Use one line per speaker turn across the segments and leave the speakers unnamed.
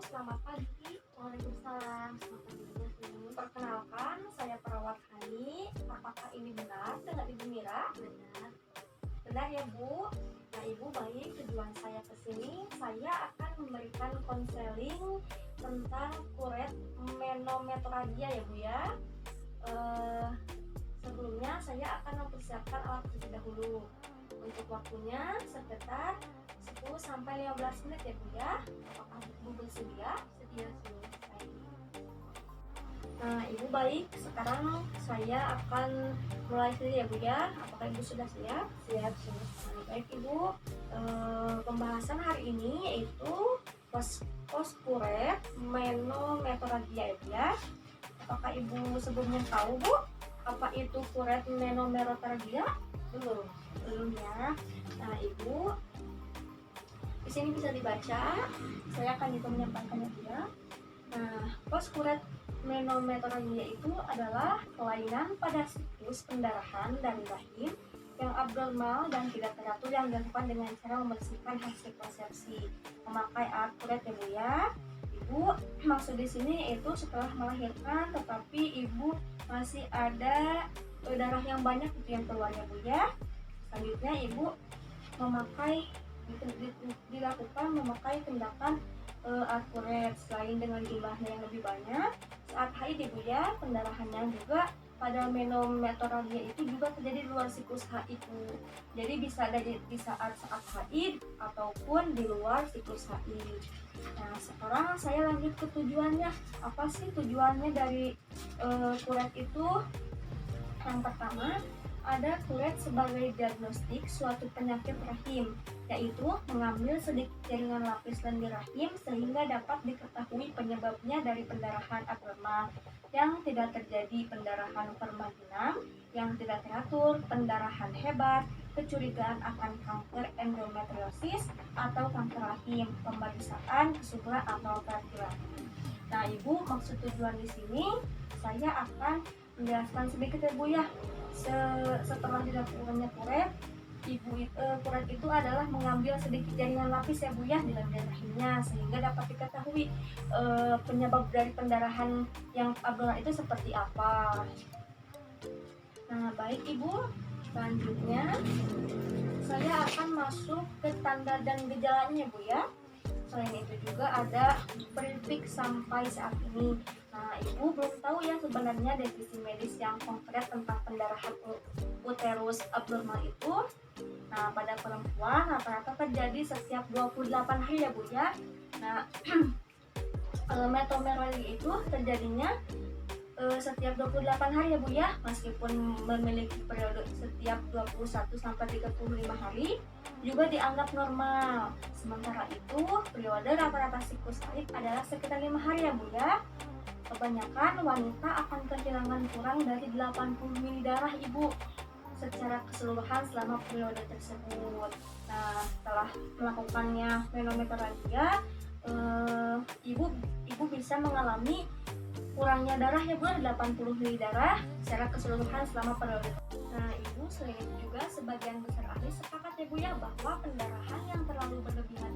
Selamat pagi.
Waalaikumsalam, selamat pagi juga Bu.
Perkenalkan, saya perawat Hani. Apakah ini benar dengan Ibu Mira?
Benar.
Benar ya Bu. Nah Ibu, baik, tujuan saya ke sini, saya akan memberikan konseling tentang kuret menometragia ya Bu ya. Eh, Sebelumnya saya akan mempersiapkan alat terlebih dahulu. Untuk waktunya sekitar 10-15 menit ya Bu ya. Apakah Ibu bersedia?
Sedia Bu.
Baik. Nah, Ibu baik, sekarang saya akan mulai saja ya Bu ya. Apakah Ibu sudah siap?
Siap Bu.
Nah, baik Ibu, pembahasan hari ini yaitu postkuret menometragia ya Bu ya. Apakah Ibu sebelumnya tahu Bu, apa itu kuret menometragia?
Belum.
Belum ya. Nah, Ibu di sini bisa dibaca. Saya akan juga menyampaikannya Bu ya. Nah, postkuret menometragia itu adalah kelainan pada siklus pendarahan dari rahim yang abnormal dan tidak teratur yang dilakukan dengan cara membersihkan hasil konsepsi memakai alat kuret ya Bu ya. Ibu, maksud di sini itu setelah melahirkan tetapi ibu masih ada darah yang banyak itu yang keluar ya Bu ya. Selanjutnya ibu dilakukan memakai tindakan akurat selain dengan jumlahnya yang lebih banyak. Saat haid ibu ya, pendarahannya juga pada menometragia itu juga terjadi di luar siklus haid Bu. Jadi bisa ada di saat haid ataupun di luar siklus haid. Nah, sekarang saya lanjut ke tujuannya. Apa sih tujuannya dari kuret itu? Yang pertama, ada kuret sebagai diagnostik suatu penyakit rahim, yaitu mengambil sedikit jaringan lapis lendir rahim sehingga dapat diketahui penyebabnya dari pendarahan abnormal yang tidak terjadi, pendarahan permaginam yang tidak teratur, pendarahan hebat, kecurigaan akan kanker endometriosis atau kanker rahim, pemeriksaan kesuburan atau fertility. Nah, Ibu, maksud tujuan di sini saya akan menjelaskan sedikit ya Bu ya. Setelah dilakukannya kuret, kuret itu adalah mengambil sedikit jaringan lapis ya Bu ya di lendir rahimnya sehingga dapat diketahui penyebab dari pendarahan yang abnormal itu seperti apa. Nah, baik Ibu, selanjutnya saya akan masuk ke tanda dan gejalanya Bu ya. Selain itu juga ada pre-fix sampai saat ini. Nah, Ibu belum tahu ya sebenarnya definisi medis yang konkret tentang pendarahan uterus abnormal itu. Nah, pada perempuan rata-rata terjadi setiap 28 hari ya Bu ya. Nah, menometragia itu terjadinya setiap 28 hari ya Bu ya, meskipun memiliki periode setiap 21 sampai 35 hari juga dianggap normal. Sementara itu, periode rata-rata siklus haid adalah sekitar 5 hari ya Bu ya. Kebanyakan wanita akan kehilangan kurang dari 80 ml darah Ibu secara keseluruhan selama periode tersebut. Nah, setelah melakukannya menometragia, ibu bisa mengalami kurangnya darah ya Bu, 80 ml darah secara keseluruhan selama periode. Nah, Ibu, selain itu juga sebagian besar ahli sepakat ya Bu ya bahwa pendarahan yang terlalu berlebihan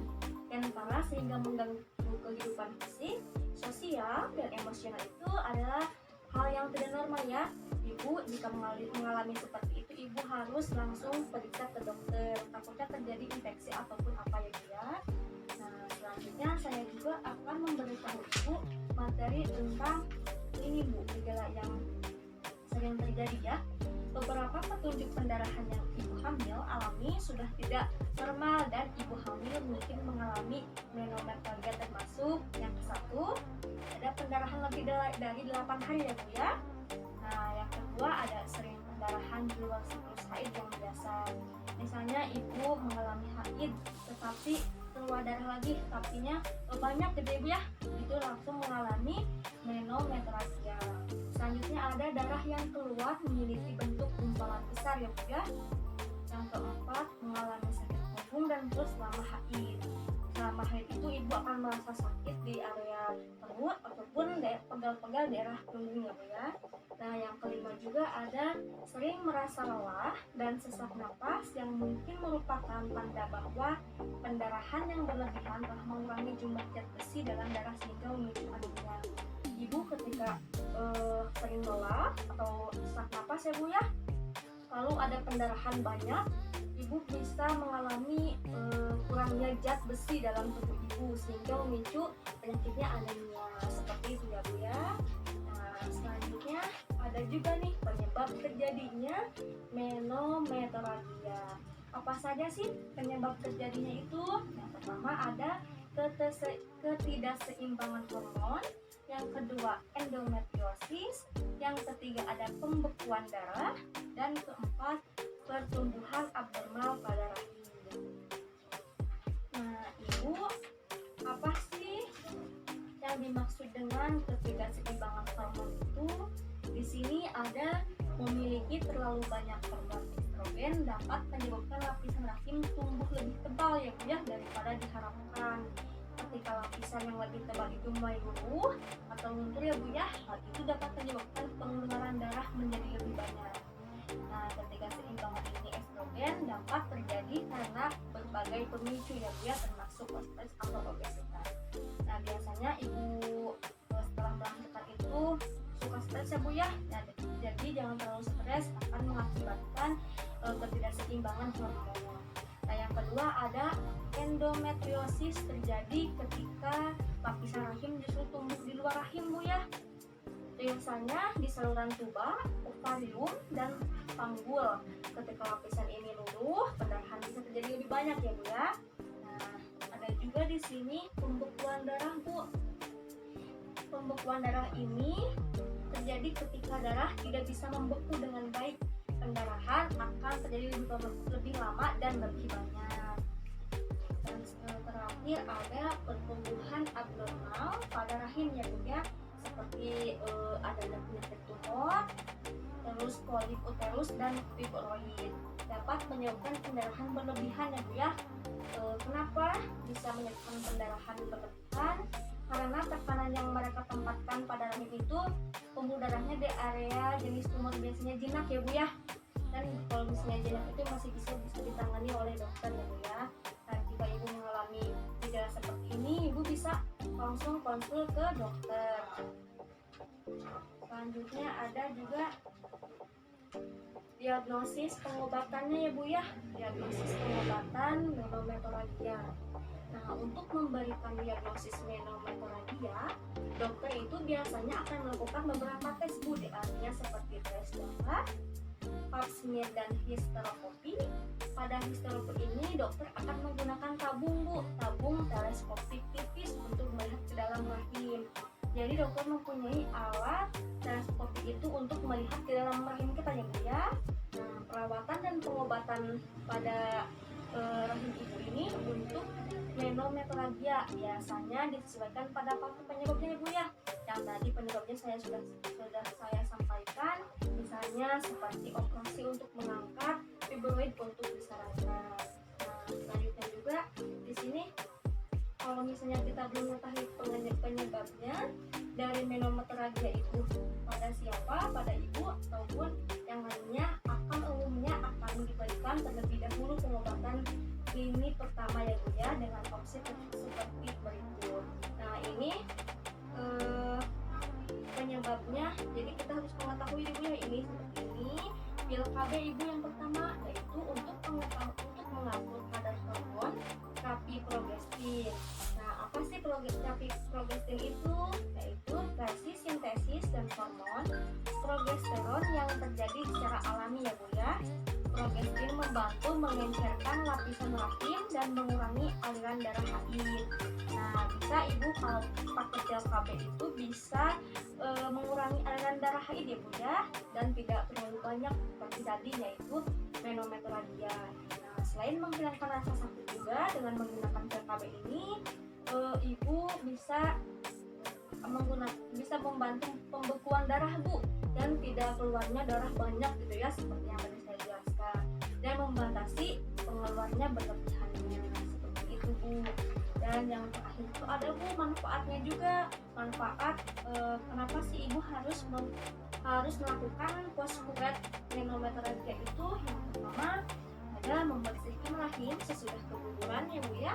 dan parah sehingga mengganggu kehidupan fisik, sosial, dan emosional itu adalah hal yang tidak normal ya. Ibu jika mengalami seperti itu, Ibu harus langsung periksa ke dokter, takutnya terjadi infeksi ataupun apa ya Bu ya. Nah, selanjutnya saya juga akan memberitahu Ibu materi tentang ini Bu, gejala yang sering terjadi ya. Beberapa petunjuk pendarahan yang ibu hamil alami sudah tidak normal dan ibu hamil mungkin mengalami menometragia, termasuk yang ke-1 ada pendarahan lebih dari 8 hari ya Bu ya. Nah, yang kedua ada sering pendarahan di luar siklus haid yang biasa. Misalnya ibu mengalami haid tetapi keluar darah lagi tapinya banyak gitu Ibu ya, itu langsung mengalami menometragia. Selanjutnya ada darah yang keluar memiliki bentuk gumpalan besar ya Bu ya. Yang keempat, mengalami sakit punggung dan terus selama haid. Selama haid itu ibu akan merasa sakit di area perut ataupun pegal-pegal daerah punggung ya Bu ya. Nah, yang kelima juga ada sering merasa lelah dan sesak napas yang mungkin merupakan tanda bahwa pendarahan yang berlebihan telah mengurangi jumlah zat besi dalam darah sehingga memicu anemia. Ibu ketika sering lelah atau sesak napas ya Bu ya, lalu ada pendarahan banyak, ibu bisa mengalami kurangnya zat besi dalam tubuh ibu sehingga memicu penyakitnya anemia seperti itu ya Bu ya. Nah, selanjutnya ada juga nih penyebab terjadinya menometralgia. Apa saja sih penyebab terjadinya itu? Yang pertama ada ketidakseimbangan hormon, yang kedua endometriosis, yang ketiga ada pembekuan darah, dan keempat pertumbuhan abnormal pada rahim. Nah, Ibu, apa sih yang dimaksud dengan ketidakseimbangan hormon itu? Di sini ada memiliki terlalu banyak hormon estrogen dapat menyebabkan lapisan rahim tumbuh lebih tebal ya Bu ya daripada diharapkan. Ketika lapisan yang lebih tebal itu mulai gugup atau luntur ya Bu ya, hal itu dapat menyebabkan pengeluaran darah menjadi lebih banyak. Nah, ketika seimbangan ini estrogen dapat terjadi karena berbagai pemicu ya Bu ya, termasuk stres atau obesitas. Nah, biasanya ibu setelah melahirkan itu suka stres ya Bu ya. Nah, jadi jangan terlalu stres, akan mengakibatkan ketidakseimbangan hormon. Nah, yang kedua ada endometriosis, terjadi ketika lapisan rahim justru tumbuh di luar rahim Bu ya. Biasanya di saluran tuba, ovarium, dan panggul. Ketika lapisan ini luluh, pendarahan bisa terjadi lebih banyak ya Bu ya. Nah, ada juga di sini pembekuan darah Bu. Pembekuan darah ini terjadi ketika darah tidak bisa membeku dengan baik. Pendarahan akan terjadi lebih lama dan lebih banyak. Dan terakhir ada pertumbuhan abnormal pada rahim ya Bu ya, seperti adanya penyakit tumor, terus polip uterus dan fibroid dapat menyebabkan pendarahan berlebihan ya Bu ya. Kenapa bisa menyebabkan pendarahan berlebihan? Karena tekanan yang mereka tempatkan pada rahim itu pembuluh darahnya di area jenis tumor biasanya jinak ya Bu ya. Dan kalau misalnya jinak itu masih bisa ditangani oleh dokter ya Bu ya. Nah, jika ibu mengalami gejala seperti ini, ibu bisa langsung konsul ke dokter. Selanjutnya ada juga diagnosis pengobatannya ya Bu ya. Diagnosis pengobatan menometralgia. Nah, untuk memberikan diagnosis menometralgia, dokter itu biasanya akan melakukan beberapa tes Bu, artinya seperti tes darah, pap smear, dan histeroskopi. Pada histeroskopi ini dokter akan menggunakan tabung Bu, tabung teleskopik tipis untuk melihat ke dalam rahim. Jadi dokter mempunyai alat teleskopik itu untuk melihat ke dalam rahim kita ya Bu ya. Nah, perawatan dan pengobatan pada rahim ibu ini untuk menometralgia biasanya disesuaikan pada faktor penyebabnya ya Bu ya. Yang tadi penyebabnya sudah saya sampaikan, misalnya seperti operasi untuk mengangkat, fibroid untuk disarankan. Nah, selanjutnya juga di sini kalau misalnya kita belum mengetahui penyebabnya dari menometralgia itu pada siapa, pada ibu ataupun yang lainnya, umumnya akan diberikan terlebih dahulu pengobatan klinik pertama ya Bu ya, dengan opsi seperti berikut. Nah, ini penyebabnya, jadi kita harus mengetahui ibu ya, ini seperti ini. Pil KB ibu yang pertama yaitu untuk mengatur kadar hormon capiprogestin. Nah, apa sih capiprogestin itu? Yaitu reaksi sintesis dan hormon progesteron yang terjadi secara alami ya Bu ya. Progestin membantu mengencerkan lapisan rahim dan mengurangi aliran darah haid. Nah, bisa ibu kalau pakai pil KB itu bisa mengurangi aliran darah haid ya Bu ya, dan tidak terlalu banyak seperti tadi yaitu menometralgia. Nah, selain menghilangkan rasa sakit juga dengan menggunakan pil KB ini, ibu bisa membantu pembekuan darah Bu, dan tidak keluarnya darah banyak gitu ya, seperti yang tadi saya jelaskan, dan membatasi pengeluarannya berlebihannya seperti itu Bu. Dan Dan yang terakhir itu ada Bu manfaatnya juga. Manfaat kenapa sih ibu harus melakukan postkurat menometralgia itu? Yang pertama ada membersihkan rahim sesudah keguguran ya Bu ya.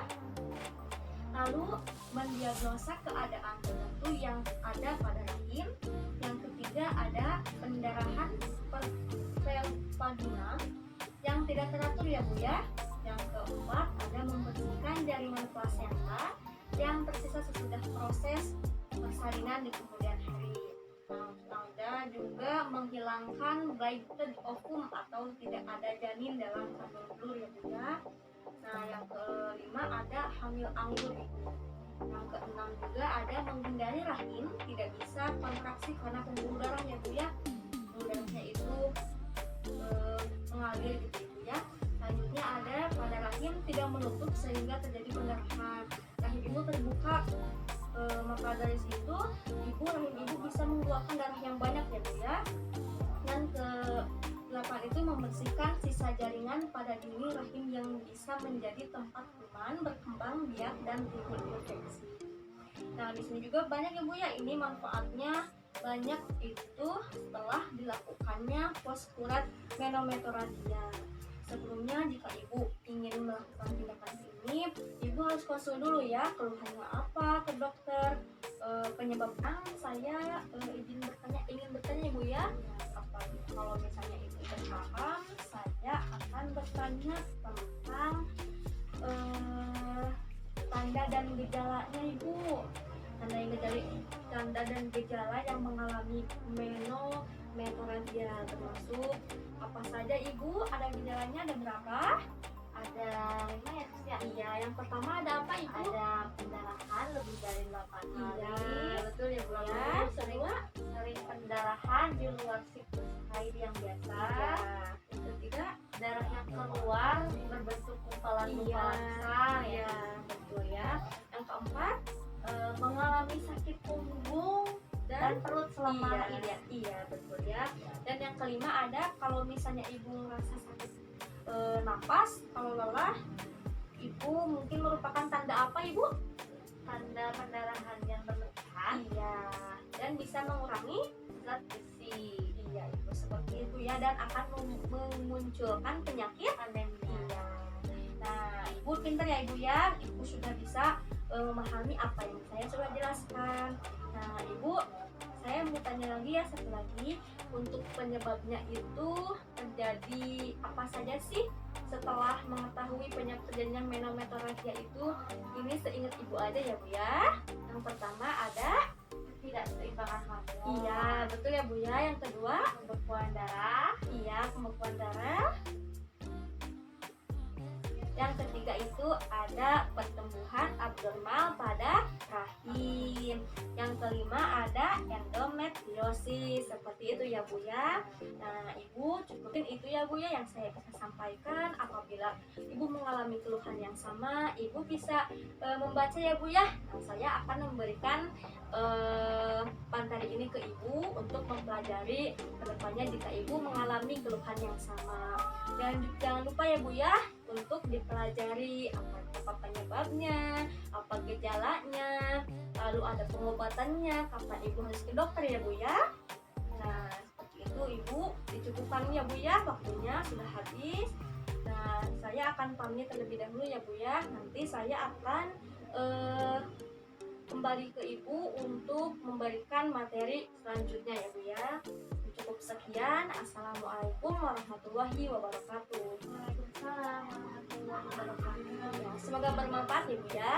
Lalu mendiagnosa keadaan tertentu yang ada pada rahim. Yang ketiga ada pendarahan vaginal yang tidak teratur ya Bu ya. Yang keempat ada membersihkan jaringan plasenta yang tersisa sesudah proses persalinan di kemudian hari. Ada juga menghilangkan blighted ovum atau tidak ada janin dalam kandung telur ya Bu ya. Nah yang kelima ada hamil anggur. Yang keenam juga ada menghindari rahim tidak bisa kontraksi karena pembuluh darah ya Bu ya. Pembuluh darahnya itu mengalir gitu ya. Selanjutnya ada pada rahim tidak menutup sehingga terjadi pendarahan. Rahim ibu terbuka, maka dari situ rahim ibu bisa mengeluarkan darah yang banyak ya Bu ya. Dan ke-8 itu membersihkan sisa jaringan pada dini rahim yang bisa menjadi tempat kuman berkembang biak dan timbul infeksi. Nah di sini juga banyak ya Bu ya, ini manfaatnya banyak itu setelah dilakukannya postkurat menometralgia. Sebelumnya jika ibu ingin melakukan tindakan ini, ibu harus konsul dulu ya keluhannya apa ke dokter. Penyebabnya saya ingin bertanya ibu ya, apa kalau misalnya ibu berpaham, saya akan bertanya tentang tanda dan gejalanya ibu. Tanda dan gejala yang mengalami menometralgia termasuk apa saja ibu? Ada gejalanya, ada berapa?
Ada 5 ya Sus ya?
Iya, yang pertama ada apa ibu?
Ada pendarahan lebih dari 8 kali.
Iya, betul ya Bu ya.
Sering pendarahan di luar siklus haid yang biasa.
Iya. Yang ketiga,
Darah yang keluar berbentuk gumpalan-gumpalan besar
iya,
ya.
betul ya. Yang keempat,
Mengalami sakit punggung dan perut selama
iya,
ini.
iya betul ya. Dan yang kelima ada kalau misalnya ibu merasa sakit napas, kalau lelah, ibu mungkin merupakan tanda apa ibu?
Tanda pendarahan yang berlebihan.
Iya. Dan bisa mengurangi
Zat besi.
iya ibu seperti itu ya, dan akan memunculkan penyakit
Anemia.
iya. Nah ibu pintar ya ibu ya, ibu sudah bisa memahami apa yang saya sudah jelaskan. Nah ibu, saya mau tanya lagi ya satu lagi, untuk penyebabnya itu terjadi apa saja sih setelah mengetahui penyebab terjadinya menometralgia itu? Ini seingat ibu aja ya Bu ya. Yang pertama ada
Ketidakseimbangan hormon.
iya betul ya Bu ya. Yang kedua
Pembekuan darah.
iya pembekuan darah. Yang ketiga itu ada pertumbuhan abnormal pada rahim. Yang kelima ada endometriosis. Seperti itu ya Bu ya. Nah ibu cukupin itu ya Bu ya yang saya bisa sampaikan. Apabila ibu mengalami keluhan yang sama, ibu bisa membaca ya Bu ya. Nah, saya akan memberikan materi ini ke ibu untuk mempelajari kedepannya jika ibu mengalami keluhan yang sama. Dan jangan lupa ya Bu ya untuk dipelajari apa penyebabnya, apa gejalanya, lalu ada pengobatannya, kapan ibu harus ke dokter ya Bu ya. Nah seperti itu ibu, dicukupkan ya Bu ya, waktunya sudah habis. Nah saya akan pamit terlebih dahulu ya Bu ya. Nanti saya akan kembali ke ibu untuk memberikan materi selanjutnya ya Bu ya. Cukup sekian. Assalamualaikum warahmatullahi wabarakatuh.
Waalaikumsalam warahmatullahi wabarakatuh.
Semoga bermanfaat ya Bu ya.